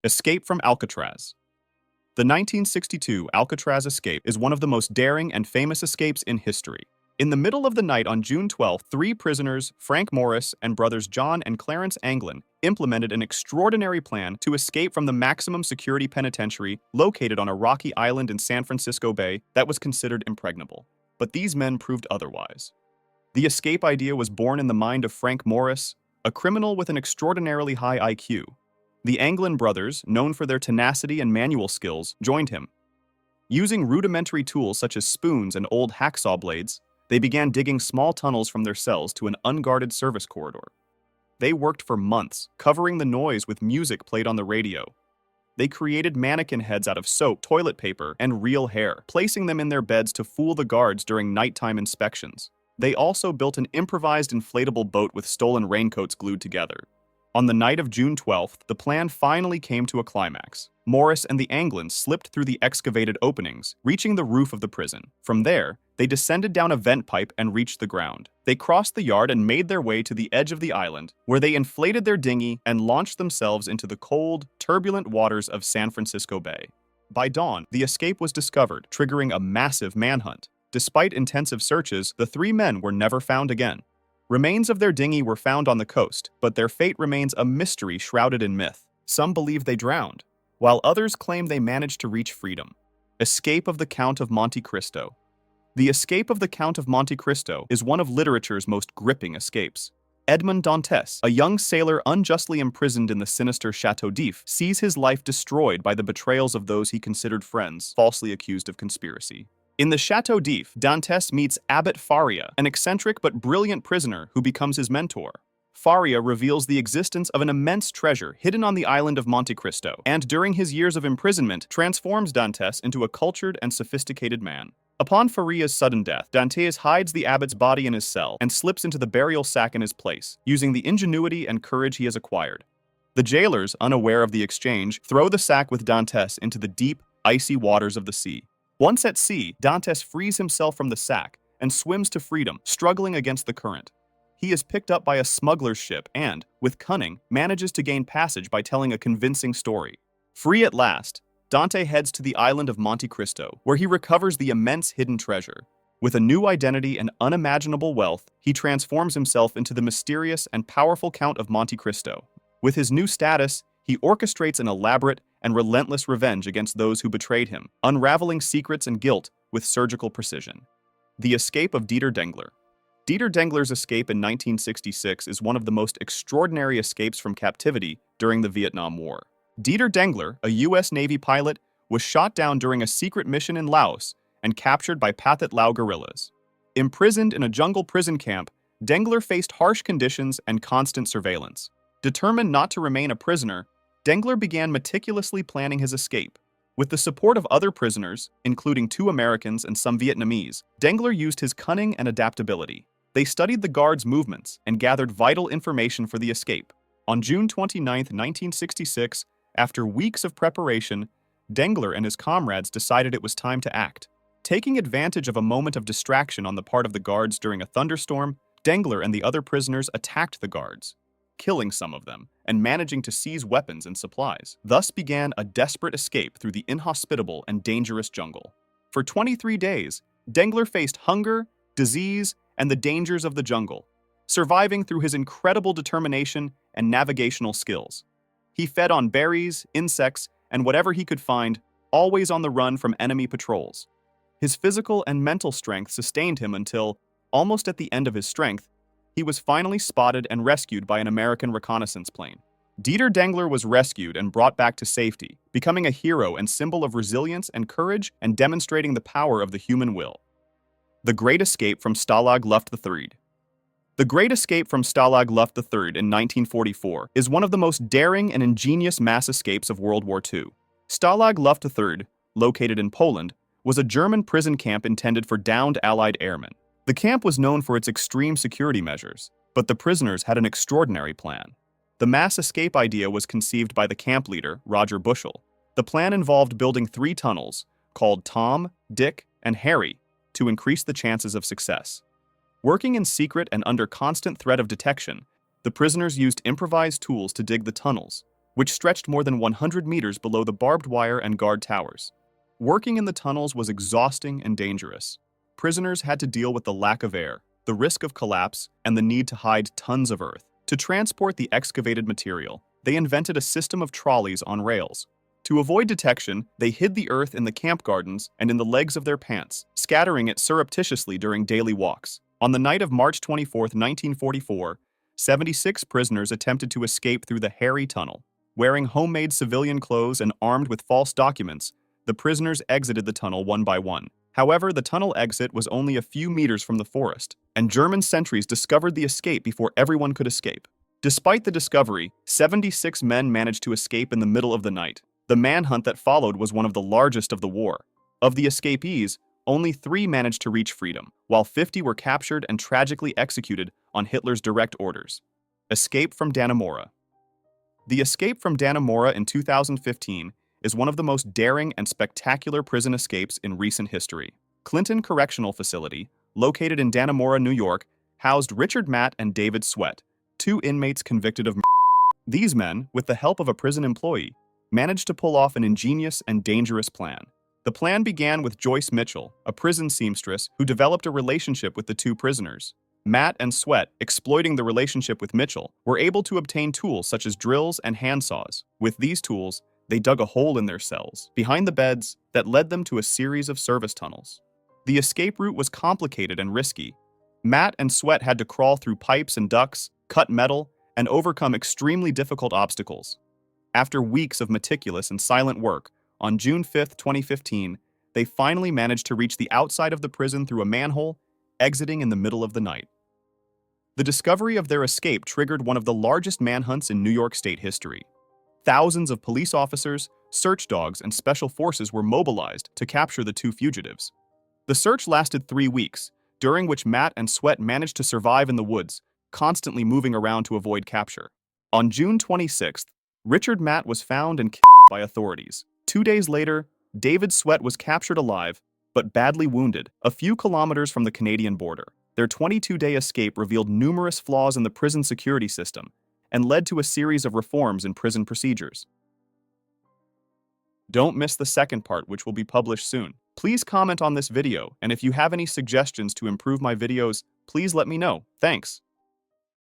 Escape from Alcatraz. The 1962 Alcatraz escape is one of the most daring and famous escapes in history. In the middle of the night on June 12, three prisoners, Frank Morris and brothers John and Clarence Anglin, implemented an extraordinary plan to escape from the maximum security penitentiary located on a rocky island in San Francisco Bay that was considered impregnable. But these men proved otherwise. The escape idea was born in the mind of Frank Morris, a criminal with an extraordinarily high IQ. The Anglin brothers, known for their tenacity and manual skills, joined him. Using rudimentary tools such as spoons and old hacksaw blades, they began digging small tunnels from their cells to an unguarded service corridor. They worked for months, covering the noise with music played on the radio. They created mannequin heads out of soap, toilet paper, and real hair, placing them in their beds to fool the guards during nighttime inspections. They also built an improvised inflatable boat with stolen raincoats glued together. On the night of June 12th, the plan finally came to a climax. Morris and the Anglins slipped through the excavated openings, reaching the roof of the prison. From there, they descended down a vent pipe and reached the ground. They crossed the yard and made their way to the edge of the island, where they inflated their dinghy and launched themselves into the cold, turbulent waters of San Francisco Bay. By dawn, the escape was discovered, triggering a massive manhunt. Despite intensive searches, the three men were never found again. Remains of their dinghy were found on the coast, but their fate remains a mystery shrouded in myth. Some believe they drowned, while others claim they managed to reach freedom. Escape of the Count of Monte Cristo. The escape of the Count of Monte Cristo is one of literature's most gripping escapes. Edmond Dantes, a young sailor unjustly imprisoned in the sinister Chateau d'If, sees his life destroyed by the betrayals of those he considered friends, falsely accused of conspiracy. In the Chateau d'If, Dantes meets Abbot Faria, an eccentric but brilliant prisoner who becomes his mentor. Faria reveals the existence of an immense treasure hidden on the island of Monte Cristo, and during his years of imprisonment, transforms Dantes into a cultured and sophisticated man. Upon Faria's sudden death, Dantes hides the abbot's body in his cell and slips into the burial sack in his place, using the ingenuity and courage he has acquired. The jailers, unaware of the exchange, throw the sack with Dantes into the deep, icy waters of the sea. Once at sea, Dantes frees himself from the sack and swims to freedom, struggling against the current. He is picked up by a smuggler's ship and, with cunning, manages to gain passage by telling a convincing story. Free at last, Dante heads to the island of Monte Cristo, where he recovers the immense hidden treasure. With a new identity and unimaginable wealth, he transforms himself into the mysterious and powerful Count of Monte Cristo. With his new status, he orchestrates an elaborate and relentless revenge against those who betrayed him, unraveling secrets and guilt with surgical precision. The escape of Dieter Dengler. Dieter Dengler's escape in 1966 is one of the most extraordinary escapes from captivity during the Vietnam War. Dieter Dengler, a U.S. Navy pilot, was shot down during a secret mission in Laos and captured by Pathet Lao guerrillas. Imprisoned in a jungle prison camp, Dengler faced harsh conditions and constant surveillance. Determined not to remain a prisoner, Dengler began meticulously planning his escape. With the support of other prisoners, including 2 Americans and some Vietnamese, Dengler used his cunning and adaptability. They studied the guards' movements and gathered vital information for the escape. On June 29, 1966, after weeks of preparation, Dengler and his comrades decided it was time to act. Taking advantage of a moment of distraction on the part of the guards during a thunderstorm, Dengler and the other prisoners attacked the guards, killing some of them, and managing to seize weapons and supplies. Thus began a desperate escape through the inhospitable and dangerous jungle. For 23 days, Dengler faced hunger, disease, and the dangers of the jungle, surviving through his incredible determination and navigational skills. He fed on berries, insects, and whatever he could find, always on the run from enemy patrols. His physical and mental strength sustained him until, almost at the end of his strength, he was finally spotted and rescued by an American reconnaissance plane. Dieter Dengler was rescued and brought back to safety, becoming a hero and symbol of resilience and courage and demonstrating the power of the human will. The Great Escape from Stalag Luft III. The Great Escape from Stalag Luft III in 1944 is one of the most daring and ingenious mass escapes of World War II. Stalag Luft III, located in Poland, was a German prison camp intended for downed Allied airmen. The camp was known for its extreme security measures, but the prisoners had an extraordinary plan. The mass escape idea was conceived by the camp leader, Roger Bushell. The plan involved building 3 tunnels, called Tom, Dick, and Harry, to increase the chances of success. Working in secret and under constant threat of detection, the prisoners used improvised tools to dig the tunnels, which stretched more than 100 meters below the barbed wire and guard towers. Working in the tunnels was exhausting and dangerous. Prisoners had to deal with the lack of air, the risk of collapse, and the need to hide tons of earth. To transport the excavated material, they invented a system of trolleys on rails. To avoid detection, they hid the earth in the camp gardens and in the legs of their pants, scattering it surreptitiously during daily walks. On the night of March 24, 1944, 76 prisoners attempted to escape through the hairy tunnel. Wearing homemade civilian clothes and armed with false documents, the prisoners exited the tunnel one by one. However, the tunnel exit was only a few meters from the forest, and German sentries discovered the escape before everyone could escape. Despite the discovery, 76 men managed to escape in the middle of the night. The manhunt that followed was one of the largest of the war. Of the escapees, only 3 managed to reach freedom, while 50 were captured and tragically executed on Hitler's direct orders. Escape from Dannemora. The escape from Dannemora in 2015 is one of the most daring and spectacular prison escapes in recent history. Clinton Correctional Facility, located in Dannemora, New York, housed Richard Matt and David Sweat, 2 inmates convicted of murder. These men, with the help of a prison employee, managed to pull off an ingenious and dangerous plan. The plan began with Joyce Mitchell, a prison seamstress who developed a relationship with the 2 prisoners. Matt and Sweat, exploiting the relationship with Mitchell, were able to obtain tools such as drills and handsaws. With these tools, they dug a hole in their cells, behind the beds, that led them to a series of service tunnels. The escape route was complicated and risky. Matt and Sweat had to crawl through pipes and ducts, cut metal, and overcome extremely difficult obstacles. After weeks of meticulous and silent work, on June 5, 2015, they finally managed to reach the outside of the prison through a manhole, exiting in the middle of the night. The discovery of their escape triggered one of the largest manhunts in New York State history. Thousands of police officers, search dogs, and special forces were mobilized to capture the 2 fugitives. The search lasted 3 weeks, during which Matt and Sweat managed to survive in the woods, constantly moving around to avoid capture. On June 26th, Richard Matt was found and killed by authorities. 2 days later, David Sweat was captured alive, but badly wounded, a few kilometers from the Canadian border. Their 22-day escape revealed numerous flaws in the prison security system and led to a series of reforms in prison procedures. Don't miss the second part, which will be published soon. Please comment on this video, and if you have any suggestions to improve my videos, please let me know. Thanks.